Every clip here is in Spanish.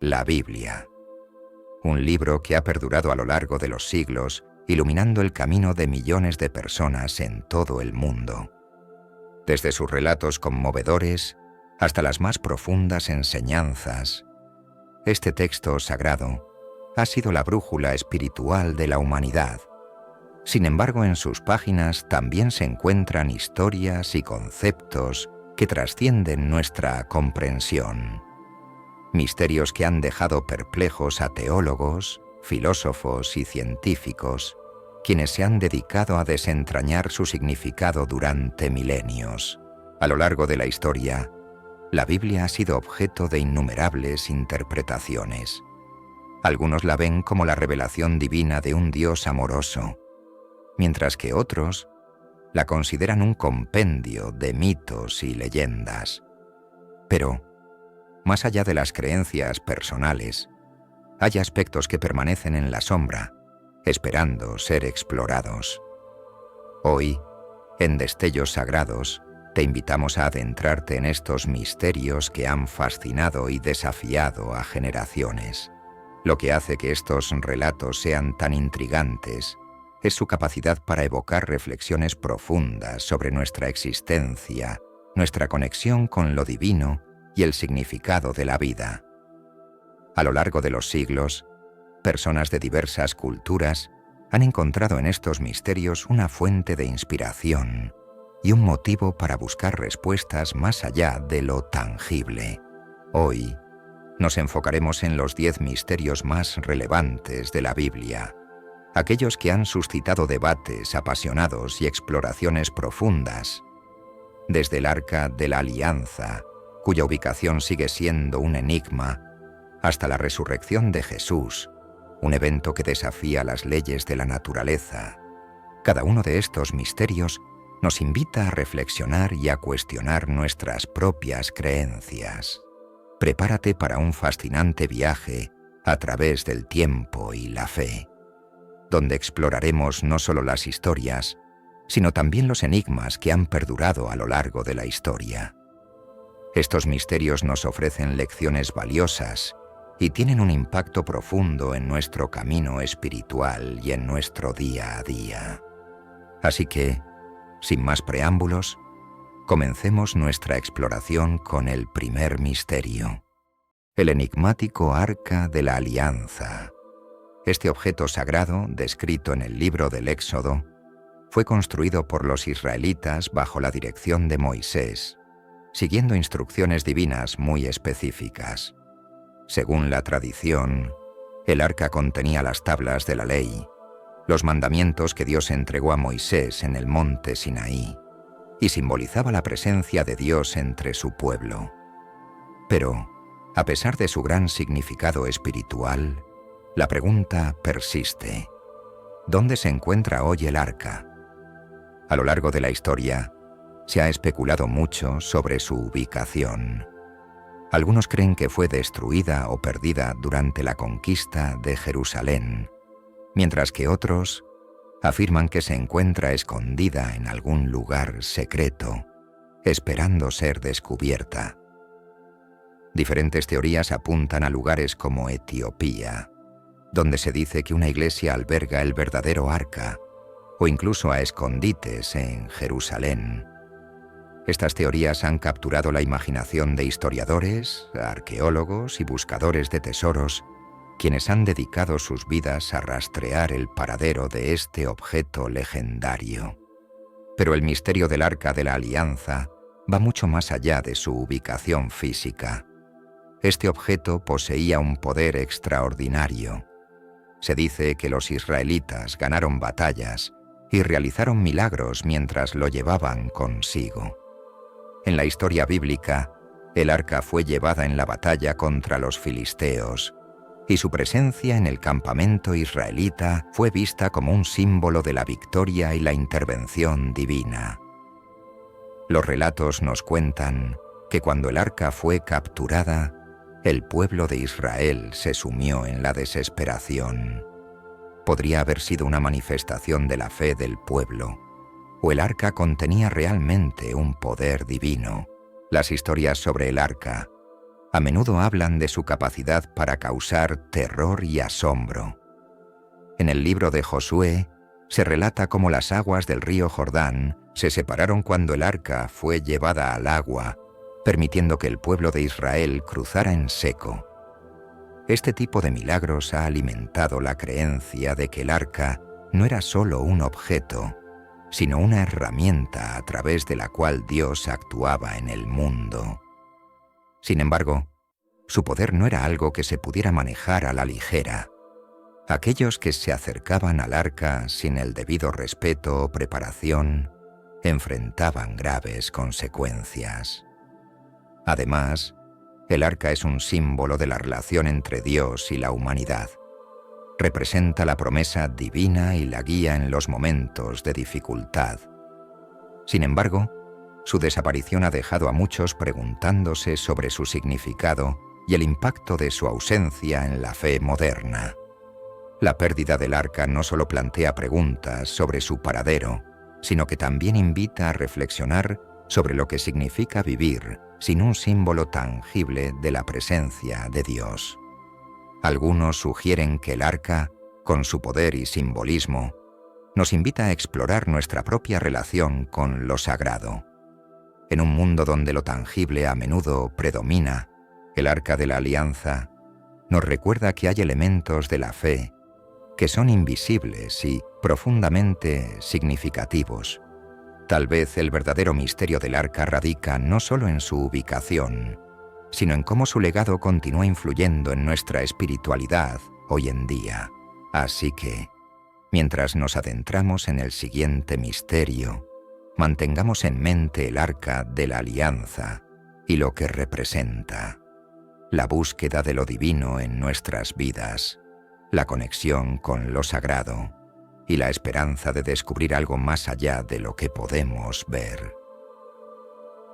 la Biblia. Un libro que ha perdurado a lo largo de los siglos, iluminando el camino de millones de personas en todo el mundo. Desde sus relatos conmovedores hasta las más profundas enseñanzas, este texto sagrado ha sido la brújula espiritual de la humanidad. Sin embargo, en sus páginas también se encuentran historias y conceptos que trascienden nuestra comprensión. Misterios que han dejado perplejos a teólogos, filósofos y científicos, quienes se han dedicado a desentrañar su significado durante milenios. A lo largo de la historia, la Biblia ha sido objeto de innumerables interpretaciones. Algunos la ven como la revelación divina de un Dios amoroso, mientras que otros la consideran un compendio de mitos y leyendas. Pero, más allá de las creencias personales, hay aspectos que permanecen en la sombra, esperando ser explorados. Hoy, en Destellos Sagrados, te invitamos a adentrarte en estos misterios que han fascinado y desafiado a generaciones. Lo que hace que estos relatos sean tan intrigantes es su capacidad para evocar reflexiones profundas sobre nuestra existencia, nuestra conexión con lo divino y el significado de la vida. A lo largo de los siglos, personas de diversas culturas han encontrado en estos misterios una fuente de inspiración y un motivo para buscar respuestas más allá de lo tangible. Hoy, nos enfocaremos en los 10 misterios más relevantes de la Biblia, aquellos que han suscitado debates apasionados y exploraciones profundas, desde el Arca de la Alianza, cuya ubicación sigue siendo un enigma, hasta la resurrección de Jesús, un evento que desafía las leyes de la naturaleza. Cada uno de estos misterios nos invita a reflexionar y a cuestionar nuestras propias creencias. Prepárate para un fascinante viaje a través del tiempo y la fe, donde exploraremos no solo las historias, sino también los enigmas que han perdurado a lo largo de la historia. Estos misterios nos ofrecen lecciones valiosas y tienen un impacto profundo en nuestro camino espiritual y en nuestro día a día. Así que, sin más preámbulos, comencemos nuestra exploración con el primer misterio, el enigmático Arca de la Alianza. Este objeto sagrado, descrito en el libro del Éxodo, fue construido por los israelitas bajo la dirección de Moisés, siguiendo instrucciones divinas muy específicas. Según la tradición, el arca contenía las tablas de la ley, los mandamientos que Dios entregó a Moisés en el monte Sinaí, y simbolizaba la presencia de Dios entre su pueblo. Pero, a pesar de su gran significado espiritual, la pregunta persiste: ¿dónde se encuentra hoy el arca? A lo largo de la historia, se ha especulado mucho sobre su ubicación. Algunos creen que fue destruida o perdida durante la conquista de Jerusalén, mientras que otros afirman que se encuentra escondida en algún lugar secreto, esperando ser descubierta. Diferentes teorías apuntan a lugares como Etiopía, donde se dice que una iglesia alberga el verdadero arca, o incluso a escondites en Jerusalén. Estas teorías han capturado la imaginación de historiadores, arqueólogos y buscadores de tesoros, quienes han dedicado sus vidas a rastrear el paradero de este objeto legendario. Pero el misterio del Arca de la Alianza va mucho más allá de su ubicación física. Este objeto poseía un poder extraordinario. Se dice que los israelitas ganaron batallas y realizaron milagros mientras lo llevaban consigo. En la historia bíblica, el arca fue llevada en la batalla contra los filisteos, y su presencia en el campamento israelita fue vista como un símbolo de la victoria y la intervención divina. Los relatos nos cuentan que cuando el arca fue capturada, el pueblo de Israel se sumió en la desesperación. Podría haber sido una manifestación de la fe del pueblo, o el arca contenía realmente un poder divino. Las historias sobre el arca a menudo hablan de su capacidad para causar terror y asombro. En el libro de Josué se relata cómo las aguas del río Jordán se separaron cuando el arca fue llevada al agua, permitiendo que el pueblo de Israel cruzara en seco. Este tipo de milagros ha alimentado la creencia de que el arca no era solo un objeto, sino una herramienta a través de la cual Dios actuaba en el mundo. Sin embargo, su poder no era algo que se pudiera manejar a la ligera. Aquellos que se acercaban al arca sin el debido respeto o preparación enfrentaban graves consecuencias. Además, el arca es un símbolo de la relación entre Dios y la humanidad. Representa la promesa divina y la guía en los momentos de dificultad. Sin embargo, su desaparición ha dejado a muchos preguntándose sobre su significado y el impacto de su ausencia en la fe moderna. La pérdida del arca no solo plantea preguntas sobre su paradero, sino que también invita a reflexionar sobre lo que significa vivir sin un símbolo tangible de la presencia de Dios. Algunos sugieren que el arca, con su poder y simbolismo, nos invita a explorar nuestra propia relación con lo sagrado. En un mundo donde lo tangible a menudo predomina, el arca de la alianza nos recuerda que hay elementos de la fe que son invisibles y profundamente significativos. Tal vez el verdadero misterio del arca radica no solo en su ubicación, sino en cómo su legado continúa influyendo en nuestra espiritualidad hoy en día. Así que, mientras nos adentramos en el siguiente misterio, mantengamos en mente el arca de la alianza y lo que representa: la búsqueda de lo divino en nuestras vidas, la conexión con lo sagrado y la esperanza de descubrir algo más allá de lo que podemos ver.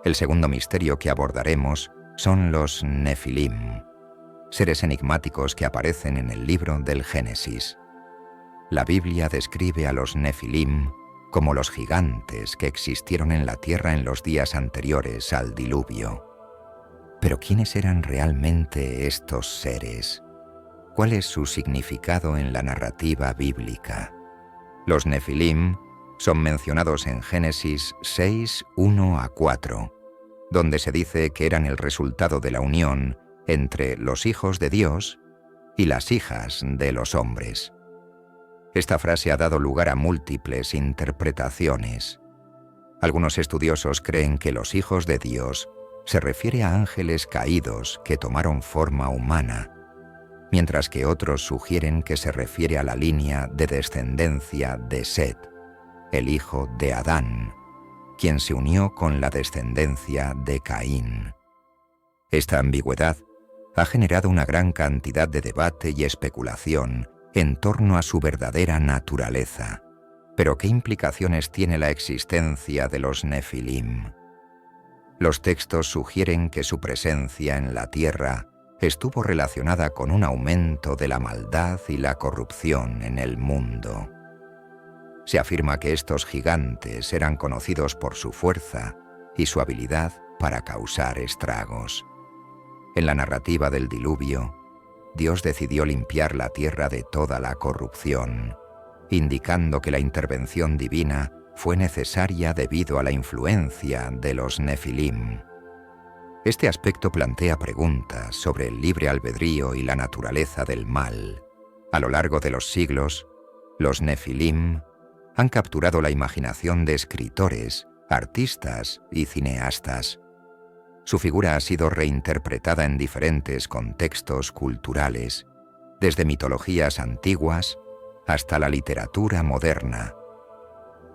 El segundo misterio que abordaremos son los Nefilim, seres enigmáticos que aparecen en el libro del Génesis. La Biblia describe a los Nefilim como los gigantes que existieron en la tierra en los días anteriores al diluvio. Pero ¿quiénes eran realmente estos seres? ¿Cuál es su significado en la narrativa bíblica? Los Nefilim son mencionados en Génesis 6, 1-4, donde se dice que eran el resultado de la unión entre los hijos de Dios y las hijas de los hombres. Esta frase ha dado lugar a múltiples interpretaciones. Algunos estudiosos creen que los hijos de Dios se refiere a ángeles caídos que tomaron forma humana, mientras que otros sugieren que se refiere a la línea de descendencia de Set, el hijo de Adán, quien se unió con la descendencia de Caín. Esta ambigüedad ha generado una gran cantidad de debate y especulación en torno a su verdadera naturaleza. Pero ¿qué implicaciones tiene la existencia de los Nefilim? Los textos sugieren que su presencia en la tierra estuvo relacionada con un aumento de la maldad y la corrupción en el mundo. Se afirma que estos gigantes eran conocidos por su fuerza y su habilidad para causar estragos. En la narrativa del diluvio, Dios decidió limpiar la tierra de toda la corrupción, indicando que la intervención divina fue necesaria debido a la influencia de los Nefilim. Este aspecto plantea preguntas sobre el libre albedrío y la naturaleza del mal. A lo largo de los siglos, los Nefilim han capturado la imaginación de escritores, artistas y cineastas. Su figura ha sido reinterpretada en diferentes contextos culturales, desde mitologías antiguas hasta la literatura moderna.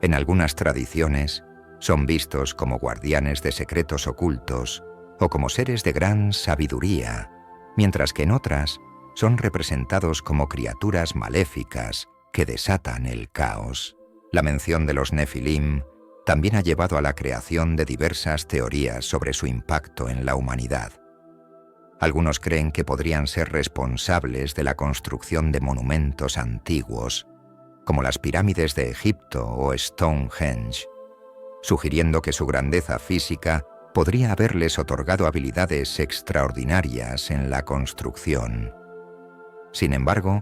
En algunas tradiciones, son vistos como guardianes de secretos ocultos o como seres de gran sabiduría, mientras que en otras son representados como criaturas maléficas que desatan el caos. La mención de los Nefilim también ha llevado a la creación de diversas teorías sobre su impacto en la humanidad. Algunos creen que podrían ser responsables de la construcción de monumentos antiguos, como las pirámides de Egipto o Stonehenge, sugiriendo que su grandeza física podría haberles otorgado habilidades extraordinarias en la construcción. Sin embargo,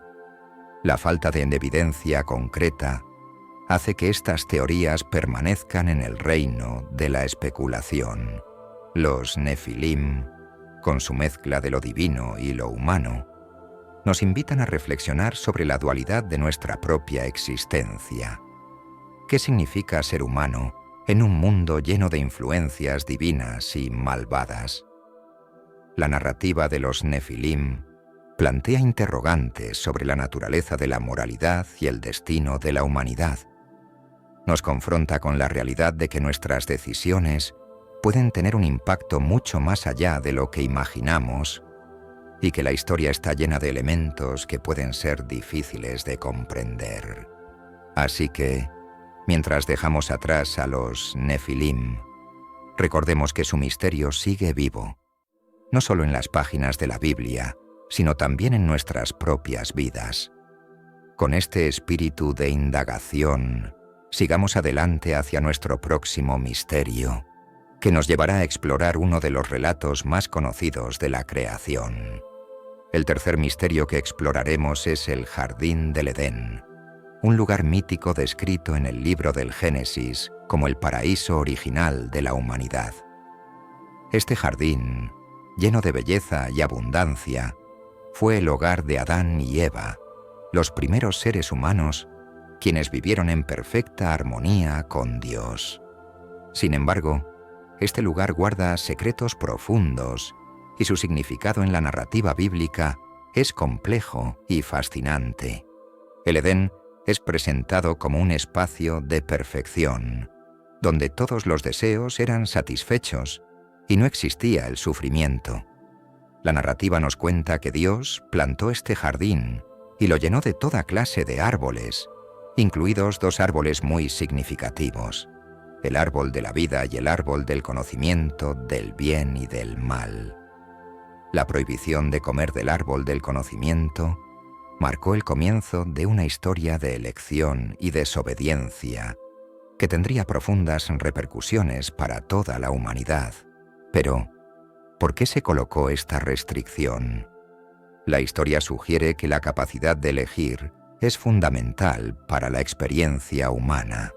la falta de evidencia concreta hace que estas teorías permanezcan en el reino de la especulación. Los Nefilim, con su mezcla de lo divino y lo humano, nos invitan a reflexionar sobre la dualidad de nuestra propia existencia. ¿Qué significa ser humano en un mundo lleno de influencias divinas y malvadas? La narrativa de los Nefilim plantea interrogantes sobre la naturaleza de la moralidad y el destino de la humanidad. Nos confronta con la realidad de que nuestras decisiones pueden tener un impacto mucho más allá de lo que imaginamos y que la historia está llena de elementos que pueden ser difíciles de comprender. Así que, mientras dejamos atrás a los Nefilim, recordemos que su misterio sigue vivo, no solo en las páginas de la Biblia, sino también en nuestras propias vidas. Con este espíritu de indagación, sigamos adelante hacia nuestro próximo misterio, que nos llevará a explorar uno de los relatos más conocidos de la creación. El tercer misterio que exploraremos es el Jardín del Edén, un lugar mítico descrito en el libro del Génesis como el paraíso original de la humanidad. Este jardín, lleno de belleza y abundancia, fue el hogar de Adán y Eva, los primeros seres humanos quienes vivieron en perfecta armonía con Dios. Sin embargo, este lugar guarda secretos profundos y su significado en la narrativa bíblica es complejo y fascinante. El Edén es presentado como un espacio de perfección, donde todos los deseos eran satisfechos y no existía el sufrimiento. La narrativa nos cuenta que Dios plantó este jardín y lo llenó de toda clase de árboles, incluidos dos árboles muy significativos: el árbol de la vida y el árbol del conocimiento del bien y del mal. La prohibición de comer del árbol del conocimiento marcó el comienzo de una historia de elección y desobediencia que tendría profundas repercusiones para toda la humanidad. Pero, ¿por qué se colocó esta restricción? La historia sugiere que la capacidad de elegir es fundamental para la experiencia humana.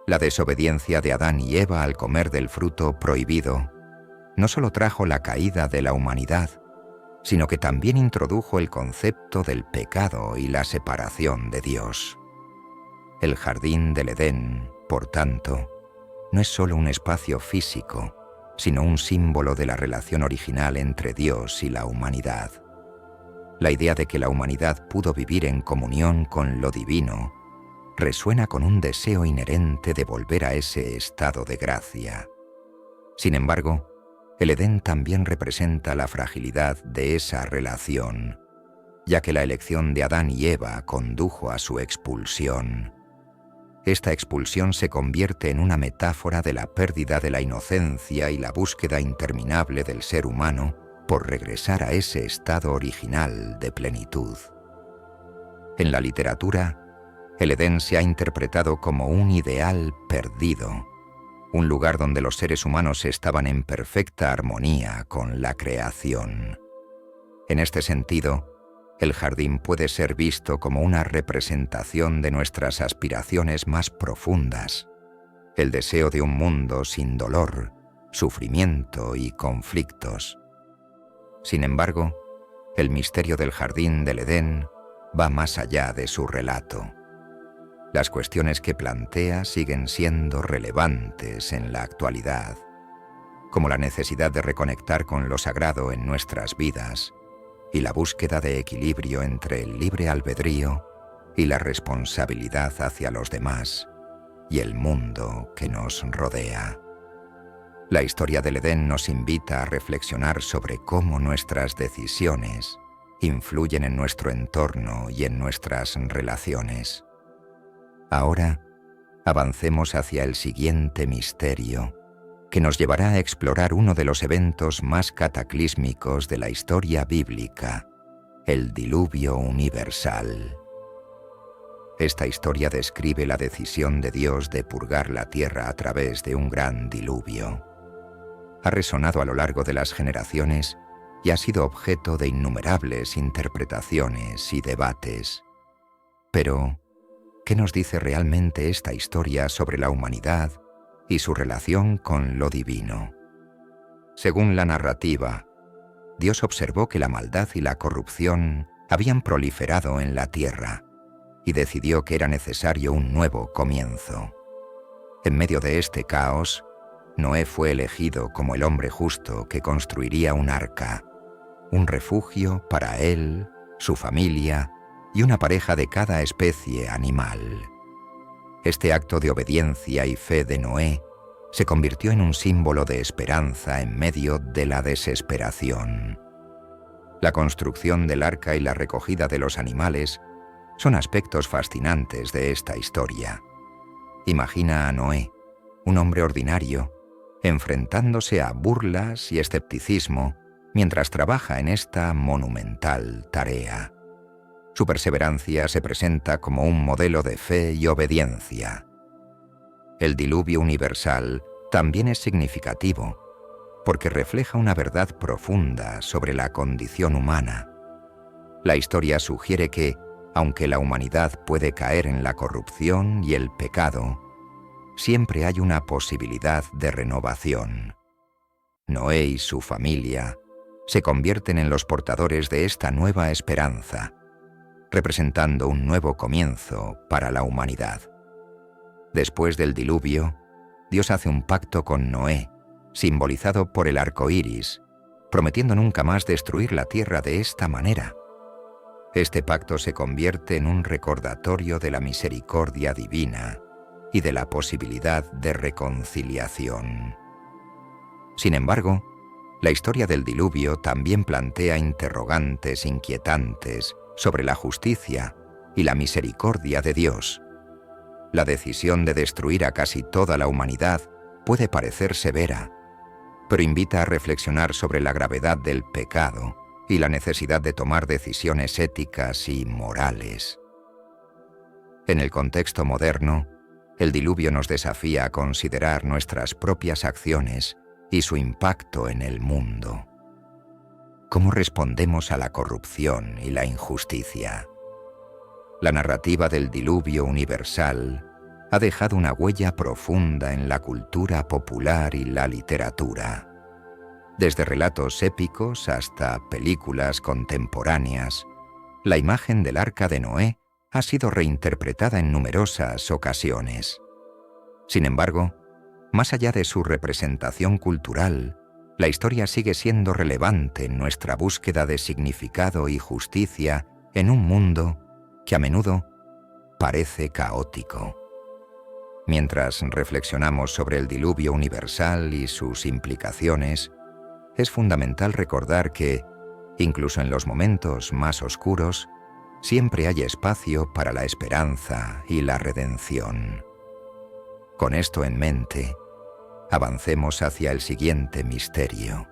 La desobediencia de Adán y Eva al comer del fruto prohibido no solo trajo la caída de la humanidad, sino que también introdujo el concepto del pecado y la separación de Dios. El Jardín del Edén, por tanto, no es solo un espacio físico, sino un símbolo de la relación original entre Dios y la humanidad. La idea de que la humanidad pudo vivir en comunión con lo divino resuena con un deseo inherente de volver a ese estado de gracia. Sin embargo, el Edén también representa la fragilidad de esa relación, ya que la elección de Adán y Eva condujo a su expulsión. Esta expulsión se convierte en una metáfora de la pérdida de la inocencia y la búsqueda interminable del ser humano por regresar a ese estado original de plenitud. En la literatura, el Edén se ha interpretado como un ideal perdido, un lugar donde los seres humanos estaban en perfecta armonía con la creación. En este sentido, el jardín puede ser visto como una representación de nuestras aspiraciones más profundas, el deseo de un mundo sin dolor, sufrimiento y conflictos. Sin embargo, el misterio del Jardín del Edén va más allá de su relato. Las cuestiones que plantea siguen siendo relevantes en la actualidad, como la necesidad de reconectar con lo sagrado en nuestras vidas y la búsqueda de equilibrio entre el libre albedrío y la responsabilidad hacia los demás y el mundo que nos rodea. La historia del Edén nos invita a reflexionar sobre cómo nuestras decisiones influyen en nuestro entorno y en nuestras relaciones. Ahora, avancemos hacia el siguiente misterio, que nos llevará a explorar uno de los eventos más cataclísmicos de la historia bíblica, el diluvio universal. Esta historia describe la decisión de Dios de purgar la tierra a través de un gran diluvio. ha resonado a lo largo de las generaciones y ha sido objeto de innumerables interpretaciones y debates. Pero, ¿qué nos dice realmente esta historia sobre la humanidad y su relación con lo divino? Según la narrativa, Dios observó que la maldad y la corrupción habían proliferado en la tierra y decidió que era necesario un nuevo comienzo. En medio de este caos, Noé fue elegido como el hombre justo que construiría un arca, un refugio para él, su familia y una pareja de cada especie animal. Este acto de obediencia y fe de Noé se convirtió en un símbolo de esperanza en medio de la desesperación. La construcción del arca y la recogida de los animales son aspectos fascinantes de esta historia. Imagina a Noé, un hombre ordinario, enfrentándose a burlas y escepticismo mientras trabaja en esta monumental tarea. Su perseverancia se presenta como un modelo de fe y obediencia. El diluvio universal también es significativo, porque refleja una verdad profunda sobre la condición humana. La historia sugiere que, aunque la humanidad puede caer en la corrupción y el pecado, siempre hay una posibilidad de renovación. Noé y su familia se convierten en los portadores de esta nueva esperanza, representando un nuevo comienzo para la humanidad. Después del diluvio, Dios hace un pacto con Noé, simbolizado por el arco iris, prometiendo nunca más destruir la tierra de esta manera. Este pacto se convierte en un recordatorio de la misericordia divina y de la posibilidad de reconciliación. Sin embargo, la historia del diluvio también plantea interrogantes inquietantes sobre la justicia y la misericordia de Dios. La decisión de destruir a casi toda la humanidad puede parecer severa, pero invita a reflexionar sobre la gravedad del pecado y la necesidad de tomar decisiones éticas y morales. En el contexto moderno, el diluvio nos desafía a considerar nuestras propias acciones y su impacto en el mundo. ¿Cómo respondemos a la corrupción y la injusticia? La narrativa del diluvio universal ha dejado una huella profunda en la cultura popular y la literatura. Desde relatos épicos hasta películas contemporáneas, la imagen del Arca de Noé ha sido reinterpretada en numerosas ocasiones. Sin embargo, más allá de su representación cultural, la historia sigue siendo relevante en nuestra búsqueda de significado y justicia en un mundo que a menudo parece caótico. Mientras reflexionamos sobre el diluvio universal y sus implicaciones, es fundamental recordar que, incluso en los momentos más oscuros, siempre hay espacio para la esperanza y la redención. Con esto en mente, avancemos hacia el siguiente misterio,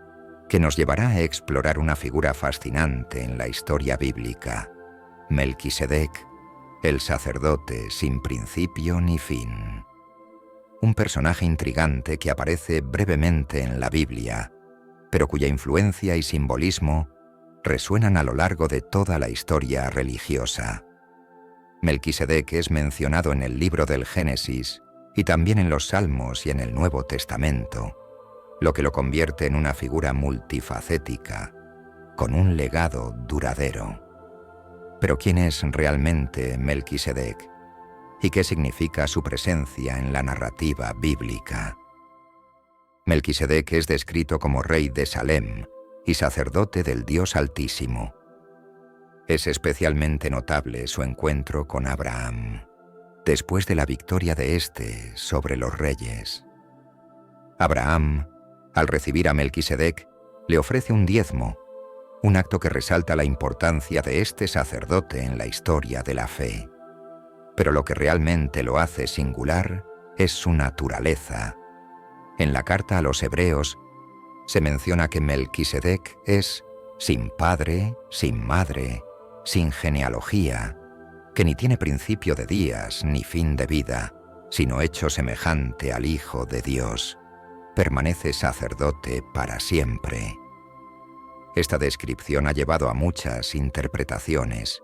que nos llevará a explorar una figura fascinante en la historia bíblica: Melquisedec, el sacerdote sin principio ni fin. Un personaje intrigante que aparece brevemente en la Biblia, pero cuya influencia y simbolismo resuenan a lo largo de toda la historia religiosa. Melquisedec es mencionado en el libro del Génesis y también en los Salmos y en el Nuevo Testamento, lo que lo convierte en una figura multifacética, con un legado duradero. Pero ¿quién es realmente Melquisedec? ¿Y qué significa su presencia en la narrativa bíblica? Melquisedec es descrito como rey de Salem y sacerdote del Dios Altísimo. Es especialmente notable su encuentro con Abraham, después de la victoria de éste sobre los reyes. Abraham, al recibir a Melquisedec, le ofrece un diezmo, un acto que resalta la importancia de este sacerdote en la historia de la fe. Pero lo que realmente lo hace singular es su naturaleza. En la carta a los Hebreos se menciona que Melquisedec es sin padre, sin madre, sin genealogía, que ni tiene principio de días ni fin de vida, sino hecho semejante al Hijo de Dios. permanece sacerdote para siempre. Esta descripción ha llevado a muchas interpretaciones,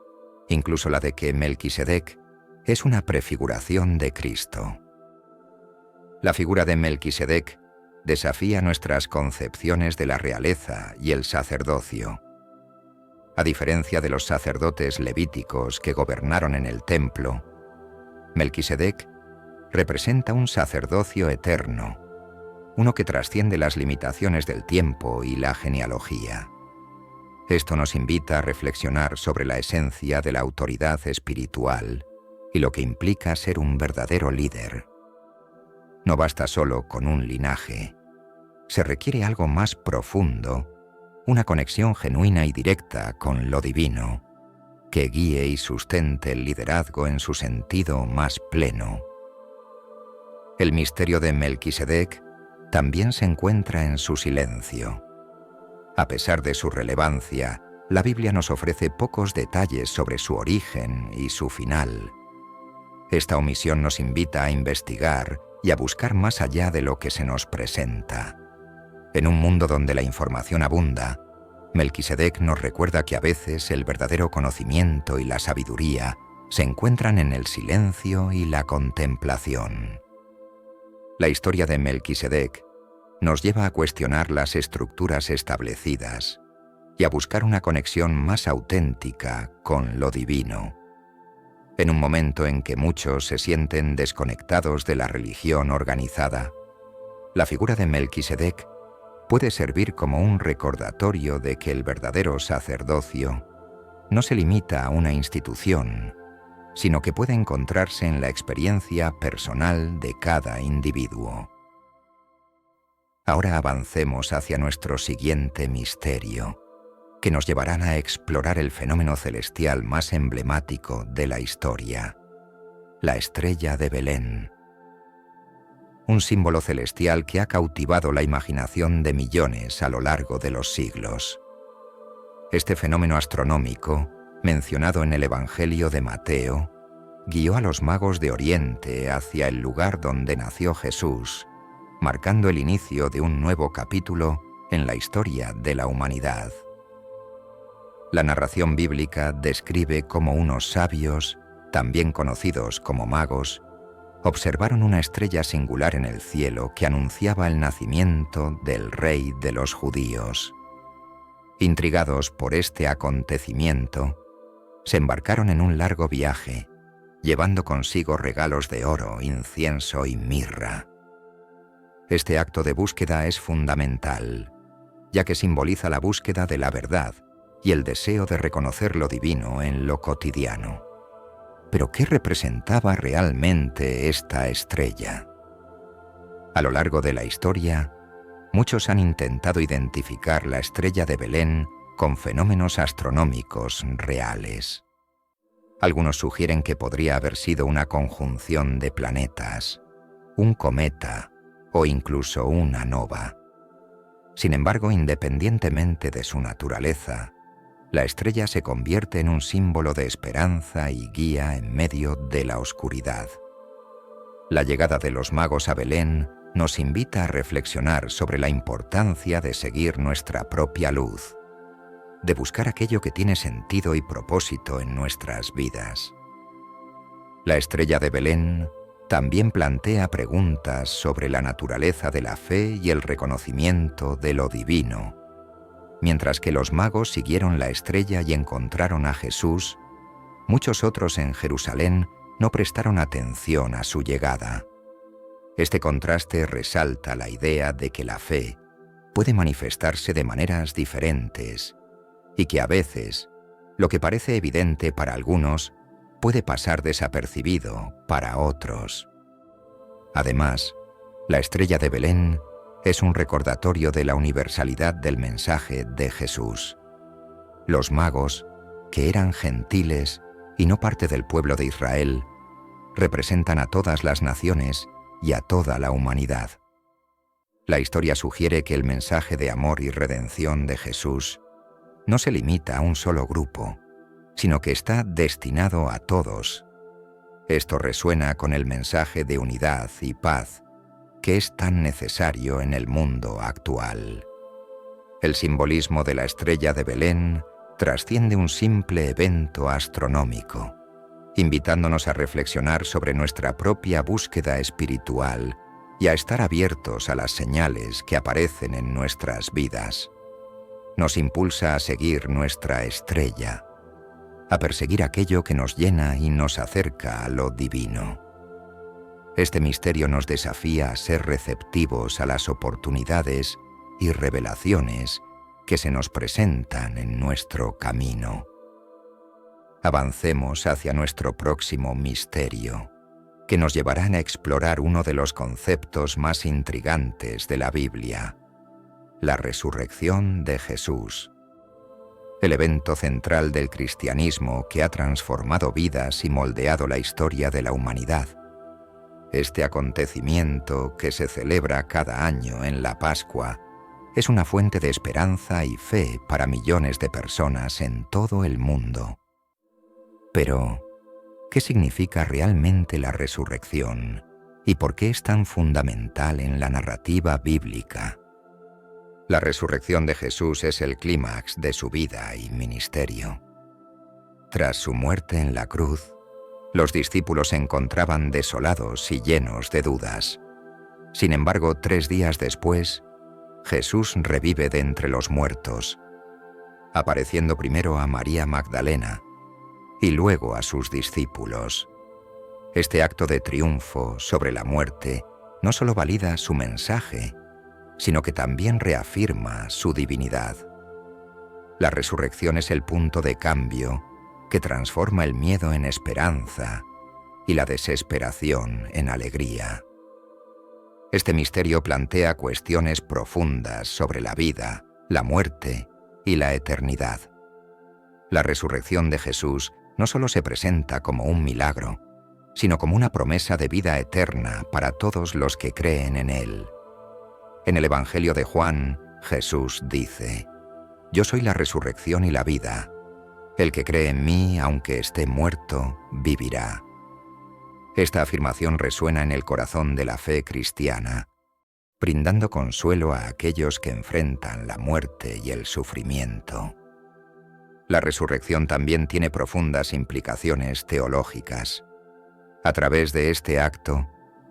incluso la de que Melquisedec es una prefiguración de Cristo. La figura de Melquisedec desafía nuestras concepciones de la realeza y el sacerdocio. A diferencia de los sacerdotes levíticos que gobernaron en el templo, Melquisedec representa un sacerdocio eterno, uno que trasciende las limitaciones del tiempo y la genealogía. Esto nos invita a reflexionar sobre la esencia de la autoridad espiritual y lo que implica ser un verdadero líder. No basta solo con un linaje. Se requiere algo más profundo, una conexión genuina y directa con lo divino, que guíe y sustente el liderazgo en su sentido más pleno. El misterio de Melquisedec también se encuentra en su silencio. A pesar de su relevancia, la Biblia nos ofrece pocos detalles sobre su origen y su final. Esta omisión nos invita a investigar y a buscar más allá de lo que se nos presenta. En un mundo donde la información abunda, Melquisedec nos recuerda que a veces el verdadero conocimiento y la sabiduría se encuentran en el silencio y la contemplación. La historia de Melquisedec nos lleva a cuestionar las estructuras establecidas y a buscar una conexión más auténtica con lo divino. En un momento en que muchos se sienten desconectados de la religión organizada, la figura de Melquisedec puede servir como un recordatorio de que el verdadero sacerdocio no se limita a una institución, sino que puede encontrarse en la experiencia personal de cada individuo. Ahora avancemos hacia nuestro siguiente misterio, que nos llevarán a explorar el fenómeno celestial más emblemático de la historia, la estrella de Belén. Un símbolo celestial que ha cautivado la imaginación de millones a lo largo de los siglos. Este fenómeno astronómico, mencionado en el Evangelio de Mateo, guió a los magos de Oriente hacia el lugar donde nació Jesús, marcando el inicio de un nuevo capítulo en la historia de la humanidad. La narración bíblica describe cómo unos sabios, también conocidos como magos, observaron una estrella singular en el cielo que anunciaba el nacimiento del Rey de los judíos. Intrigados por este acontecimiento, se embarcaron en un largo viaje, llevando consigo regalos de oro, incienso y mirra. Este acto de búsqueda es fundamental, ya que simboliza la búsqueda de la verdad y el deseo de reconocer lo divino en lo cotidiano. Pero ¿qué representaba realmente esta estrella? A lo largo de la historia, muchos han intentado identificar la estrella de Belén con fenómenos astronómicos reales. Algunos sugieren que podría haber sido una conjunción de planetas, un cometa o incluso una nova. Sin embargo, independientemente de su naturaleza, la estrella se convierte en un símbolo de esperanza y guía en medio de la oscuridad. La llegada de los magos a Belén nos invita a reflexionar sobre la importancia de seguir nuestra propia luz, de buscar aquello que tiene sentido y propósito en nuestras vidas. La estrella de Belén también plantea preguntas sobre la naturaleza de la fe y el reconocimiento de lo divino. Mientras que los magos siguieron la estrella y encontraron a Jesús, muchos otros en Jerusalén no prestaron atención a su llegada. Este contraste resalta la idea de que la fe puede manifestarse de maneras diferentes y que a veces lo que parece evidente para algunos puede pasar desapercibido para otros. Además, la estrella de Belén es un recordatorio de la universalidad del mensaje de Jesús. Los magos, que eran gentiles y no parte del pueblo de Israel, representan a todas las naciones y a toda la humanidad. La historia sugiere que el mensaje de amor y redención de Jesús no se limita a un solo grupo, sino que está destinado a todos. Esto resuena con el mensaje de unidad y paz que es tan necesario en el mundo actual. El simbolismo de la estrella de Belén trasciende un simple evento astronómico, invitándonos a reflexionar sobre nuestra propia búsqueda espiritual y a estar abiertos a las señales que aparecen en nuestras vidas. Nos impulsa a seguir nuestra estrella, a perseguir aquello que nos llena y nos acerca a lo divino. Este misterio nos desafía a ser receptivos a las oportunidades y revelaciones que se nos presentan en nuestro camino. Avancemos hacia nuestro próximo misterio, que nos llevarán a explorar uno de los conceptos más intrigantes de la Biblia: la resurrección de Jesús, el evento central del cristianismo que ha transformado vidas y moldeado la historia de la humanidad. Este acontecimiento, que se celebra cada año en la Pascua, es una fuente de esperanza y fe para millones de personas en todo el mundo. Pero, ¿qué significa realmente la resurrección y por qué es tan fundamental en la narrativa bíblica? La resurrección de Jesús es el clímax de su vida y ministerio. Tras su muerte en la cruz, los discípulos se encontraban desolados y llenos de dudas. Sin embargo, 3 días después, Jesús revive de entre los muertos, apareciendo primero a María Magdalena y luego a sus discípulos. Este acto de triunfo sobre la muerte no solo valida su mensaje, sino que también reafirma su divinidad. La resurrección es el punto de cambio que transforma el miedo en esperanza y la desesperación en alegría. Este misterio plantea cuestiones profundas sobre la vida, la muerte y la eternidad. La resurrección de Jesús no solo se presenta como un milagro, sino como una promesa de vida eterna para todos los que creen en Él. En el Evangelio de Juan, Jesús dice: «Yo soy la resurrección y la vida. El que cree en mí, aunque esté muerto, vivirá». Esta afirmación resuena en el corazón de la fe cristiana, brindando consuelo a aquellos que enfrentan la muerte y el sufrimiento. La resurrección también tiene profundas implicaciones teológicas. A través de este acto,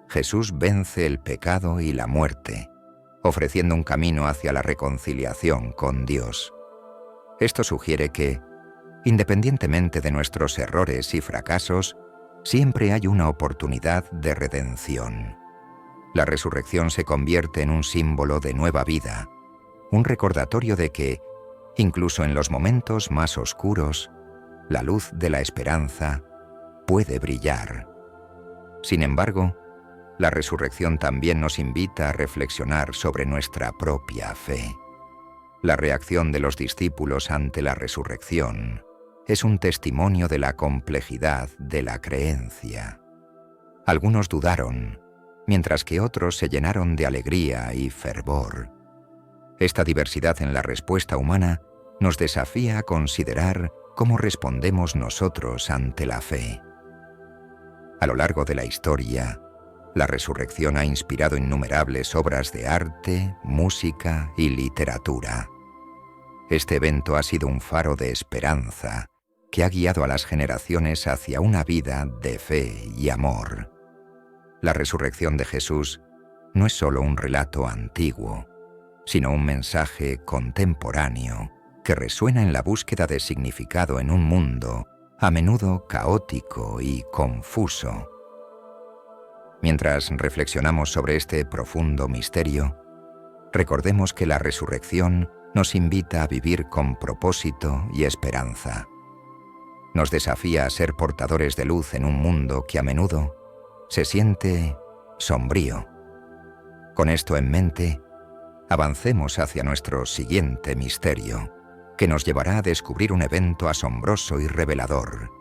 Jesús vence el pecado y la muerte, ofreciendo un camino hacia la reconciliación con Dios. Esto sugiere que, independientemente de nuestros errores y fracasos, siempre hay una oportunidad de redención. La resurrección se convierte en un símbolo de nueva vida, un recordatorio de que, incluso en los momentos más oscuros, la luz de la esperanza puede brillar. Sin embargo, la resurrección también nos invita a reflexionar sobre nuestra propia fe. La reacción de los discípulos ante la resurrección es un testimonio de la complejidad de la creencia. Algunos dudaron, mientras que otros se llenaron de alegría y fervor. Esta diversidad en la respuesta humana nos desafía a considerar cómo respondemos nosotros ante la fe. A lo largo de la historia, la resurrección ha inspirado innumerables obras de arte, música y literatura. Este evento ha sido un faro de esperanza que ha guiado a las generaciones hacia una vida de fe y amor. La resurrección de Jesús no es solo un relato antiguo, sino un mensaje contemporáneo que resuena en la búsqueda de significado en un mundo a menudo caótico y confuso. Mientras reflexionamos sobre este profundo misterio, recordemos que la resurrección nos invita a vivir con propósito y esperanza. Nos desafía a ser portadores de luz en un mundo que a menudo se siente sombrío. Con esto en mente, avancemos hacia nuestro siguiente misterio, que nos llevará a descubrir un evento asombroso y revelador: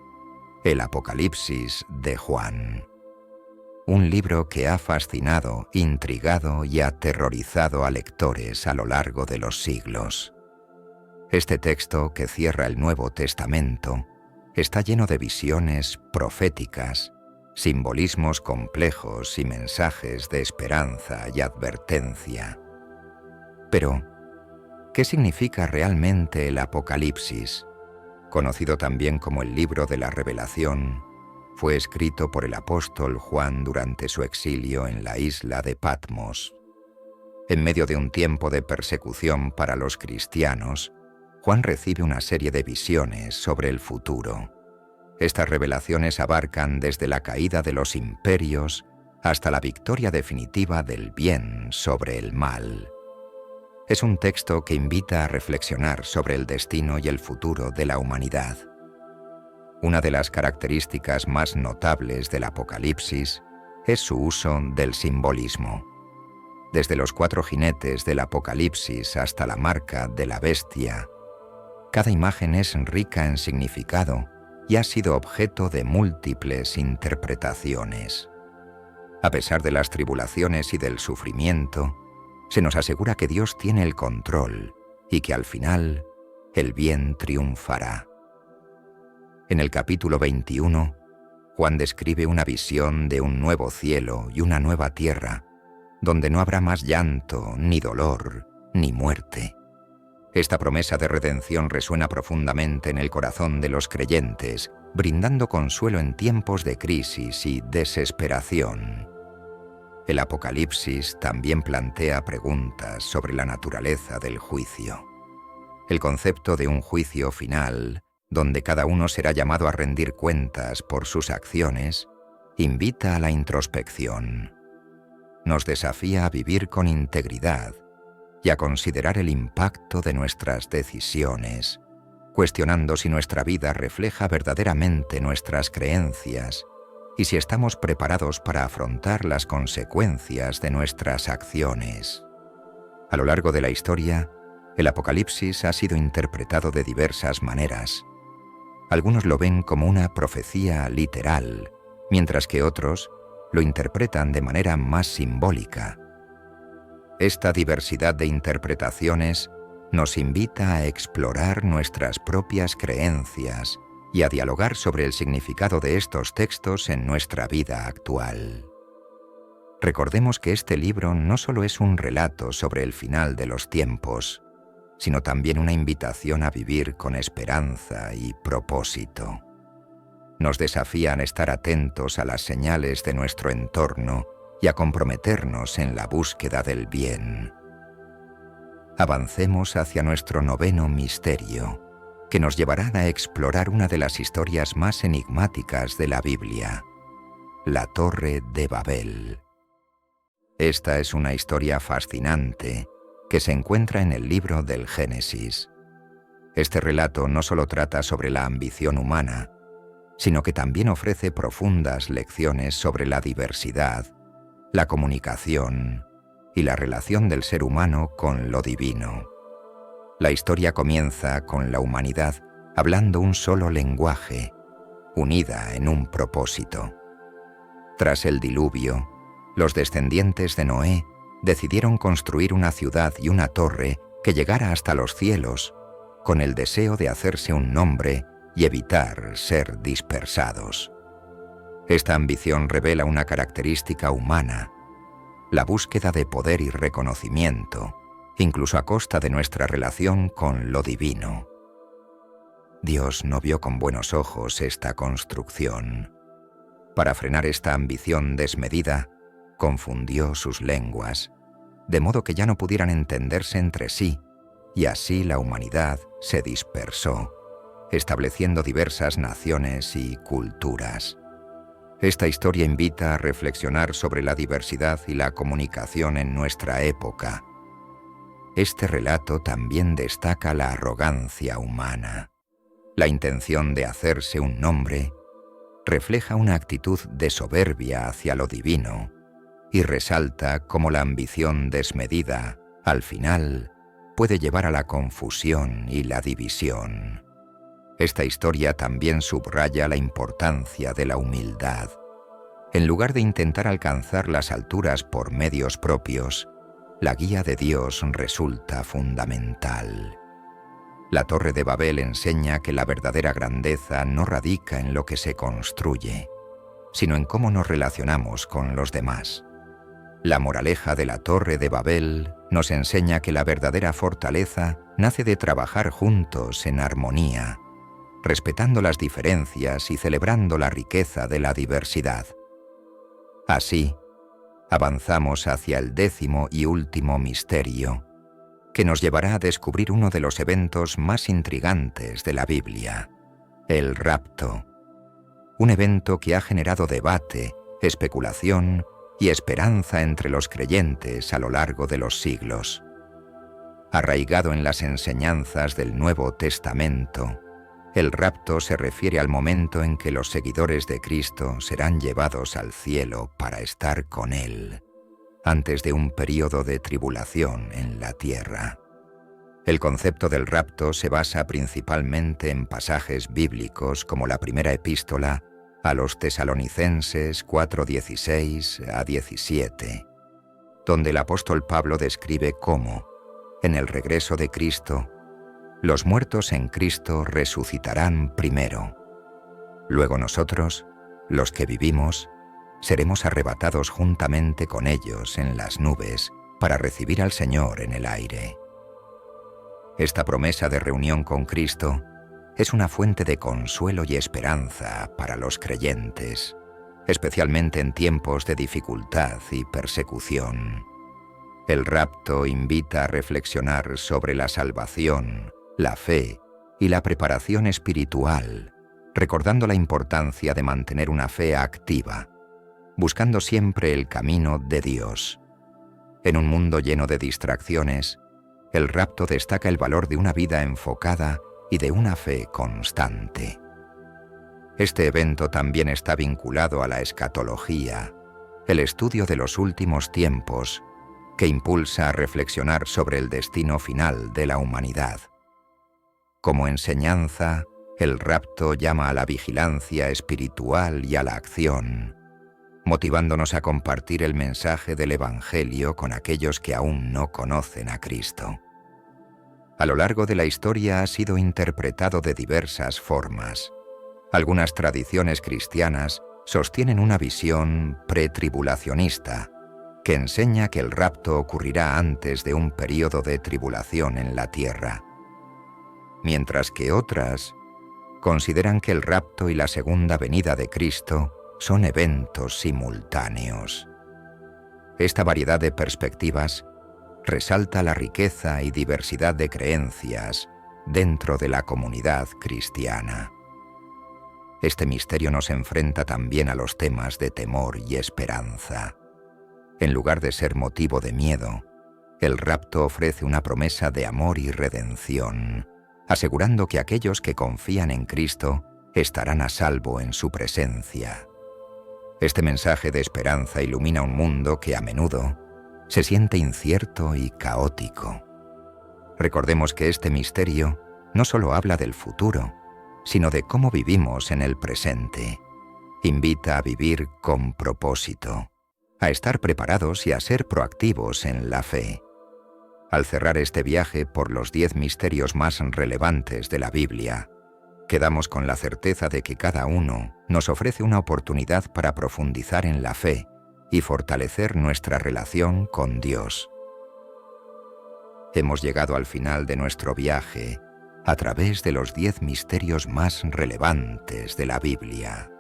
el Apocalipsis de Juan. Un libro que ha fascinado, intrigado y aterrorizado a lectores a lo largo de los siglos. Este texto, que cierra el Nuevo Testamento, está lleno de visiones proféticas simbolismos complejos y mensajes de esperanza y advertencia. Pero, ¿qué significa realmente el Apocalipsis? Conocido también como el Libro de la Revelación, fue escrito por el apóstol Juan durante su exilio en la isla de Patmos. En medio de un tiempo de persecución para los cristianos, Juan recibe una serie de visiones sobre el futuro. Estas revelaciones abarcan desde la caída de los imperios hasta la victoria definitiva del bien sobre el mal. Es un texto que invita a reflexionar sobre el destino y el futuro de la humanidad. Una de las características más notables del Apocalipsis es su uso del simbolismo. Desde los 4 jinetes del Apocalipsis hasta la marca de la bestia, cada imagen es rica en significado y ha sido objeto de múltiples interpretaciones. A pesar de las tribulaciones y del sufrimiento, se nos asegura que Dios tiene el control y que al final el bien triunfará. En el capítulo 21, Juan describe una visión de un nuevo cielo y una nueva tierra, donde no habrá más llanto, ni dolor, ni muerte. Esta promesa de redención resuena profundamente en el corazón de los creyentes, brindando consuelo en tiempos de crisis y desesperación. El Apocalipsis también plantea preguntas sobre la naturaleza del juicio. El concepto de un juicio final, donde cada uno será llamado a rendir cuentas por sus acciones, invita a la introspección. Nos desafía a vivir con integridad y a considerar el impacto de nuestras decisiones, cuestionando si nuestra vida refleja verdaderamente nuestras creencias y si estamos preparados para afrontar las consecuencias de nuestras acciones. A lo largo de la historia, el Apocalipsis ha sido interpretado de diversas maneras. Algunos lo ven como una profecía literal, mientras que otros lo interpretan de manera más simbólica. Esta diversidad de interpretaciones nos invita a explorar nuestras propias creencias y a dialogar sobre el significado de estos textos en nuestra vida actual. Recordemos que este libro no solo es un relato sobre el final de los tiempos, sino también una invitación a vivir con esperanza y propósito. Nos desafían a estar atentos a las señales de nuestro entorno y a comprometernos en la búsqueda del bien. Avancemos hacia nuestro 9º misterio, que nos llevarán a explorar una de las historias más enigmáticas de la Biblia, la Torre de Babel. Esta es una historia fascinante que se encuentra en el libro del Génesis. Este relato no solo trata sobre la ambición humana, sino que también ofrece profundas lecciones sobre la diversidad, la comunicación y la relación del ser humano con lo divino. La historia comienza con la humanidad hablando un solo lenguaje, unida en un propósito. Tras el diluvio, los descendientes de Noé decidieron construir una ciudad y una torre que llegara hasta los cielos, con el deseo de hacerse un nombre y evitar ser dispersados. Esta ambición revela una característica humana, la búsqueda de poder y reconocimiento, incluso a costa de nuestra relación con lo divino. Dios no vio con buenos ojos esta construcción. Para frenar esta ambición desmedida, confundió sus lenguas, de modo que ya no pudieran entenderse entre sí, y así la humanidad se dispersó, estableciendo diversas naciones y culturas. Esta historia invita a reflexionar sobre la diversidad y la comunicación en nuestra época. Este relato también destaca la arrogancia humana. La intención de hacerse un nombre refleja una actitud de soberbia hacia lo divino y resalta cómo la ambición desmedida, al final, puede llevar a la confusión y la división. Esta historia también subraya la importancia de la humildad. En lugar de intentar alcanzar las alturas por medios propios, la guía de Dios resulta fundamental. La Torre de Babel enseña que la verdadera grandeza no radica en lo que se construye, sino en cómo nos relacionamos con los demás. La moraleja de la Torre de Babel nos enseña que la verdadera fortaleza nace de trabajar juntos en armonía, respetando las diferencias y celebrando la riqueza de la diversidad. Así, avanzamos hacia el 10º y último misterio, que nos llevará a descubrir uno de los eventos más intrigantes de la Biblia, el rapto. Un evento que ha generado debate, especulación y esperanza entre los creyentes a lo largo de los siglos. Arraigado en las enseñanzas del Nuevo Testamento, el rapto se refiere al momento en que los seguidores de Cristo serán llevados al cielo para estar con Él, antes de un período de tribulación en la tierra. El concepto del rapto se basa principalmente en pasajes bíblicos como la primera epístola a los Tesalonicenses 4:16-17, donde el apóstol Pablo describe cómo, en el regreso de Cristo, los muertos en Cristo resucitarán primero. Luego nosotros, los que vivimos, seremos arrebatados juntamente con ellos en las nubes para recibir al Señor en el aire. Esta promesa de reunión con Cristo es una fuente de consuelo y esperanza para los creyentes, especialmente en tiempos de dificultad y persecución. El rapto invita a reflexionar sobre la salvación, la fe y la preparación espiritual, recordando la importancia de mantener una fe activa, buscando siempre el camino de Dios. En un mundo lleno de distracciones, el rapto destaca el valor de una vida enfocada y de una fe constante. Este evento también está vinculado a la escatología, el estudio de los últimos tiempos, que impulsa a reflexionar sobre el destino final de la humanidad. Como enseñanza, el rapto llama a la vigilancia espiritual y a la acción, motivándonos a compartir el mensaje del Evangelio con aquellos que aún no conocen a Cristo. A lo largo de la historia ha sido interpretado de diversas formas. Algunas tradiciones cristianas sostienen una visión pretribulacionista, que enseña que el rapto ocurrirá antes de un período de tribulación en la tierra, mientras que otras consideran que el rapto y la segunda venida de Cristo son eventos simultáneos. Esta variedad de perspectivas resalta la riqueza y diversidad de creencias dentro de la comunidad cristiana. Este misterio nos enfrenta también a los temas de temor y esperanza. En lugar de ser motivo de miedo, el rapto ofrece una promesa de amor y redención, asegurando que aquellos que confían en Cristo estarán a salvo en su presencia. Este mensaje de esperanza ilumina un mundo que a menudo se siente incierto y caótico. Recordemos que este misterio no solo habla del futuro, sino de cómo vivimos en el presente. Invita a vivir con propósito, a estar preparados y a ser proactivos en la fe. Al cerrar este viaje por los 10 misterios más relevantes de la Biblia, quedamos con la certeza de que cada uno nos ofrece una oportunidad para profundizar en la fe y fortalecer nuestra relación con Dios. Hemos llegado al final de nuestro viaje a través de los 10 misterios más relevantes de la Biblia.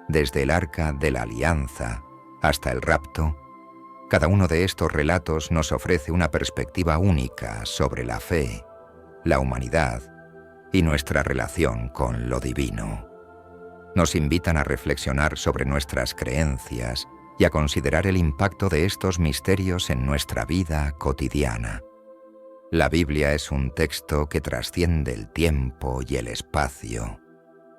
Desde el Arca de la Alianza hasta el rapto, cada uno de estos relatos nos ofrece una perspectiva única sobre la fe, la humanidad y nuestra relación con lo divino. Nos invitan a reflexionar sobre nuestras creencias y a considerar el impacto de estos misterios en nuestra vida cotidiana. La Biblia es un texto que trasciende el tiempo y el espacio,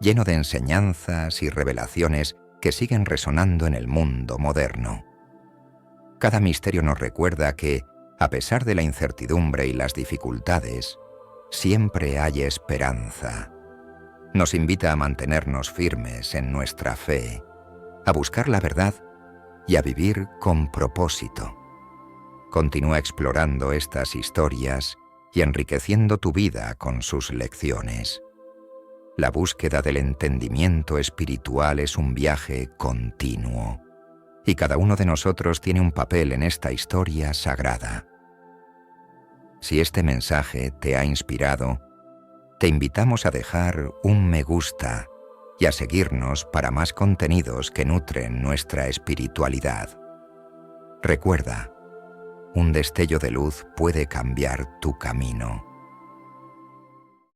lleno de enseñanzas y revelaciones que siguen resonando en el mundo moderno. Cada misterio nos recuerda que, a pesar de la incertidumbre y las dificultades, siempre hay esperanza. Nos invita a mantenernos firmes en nuestra fe, a buscar la verdad y a vivir con propósito. Continúa explorando estas historias y enriqueciendo tu vida con sus lecciones. La búsqueda del entendimiento espiritual es un viaje continuo, y cada uno de nosotros tiene un papel en esta historia sagrada. Si este mensaje te ha inspirado, te invitamos a dejar un me gusta y a seguirnos para más contenidos que nutren nuestra espiritualidad. Recuerda, un destello de luz puede cambiar tu camino.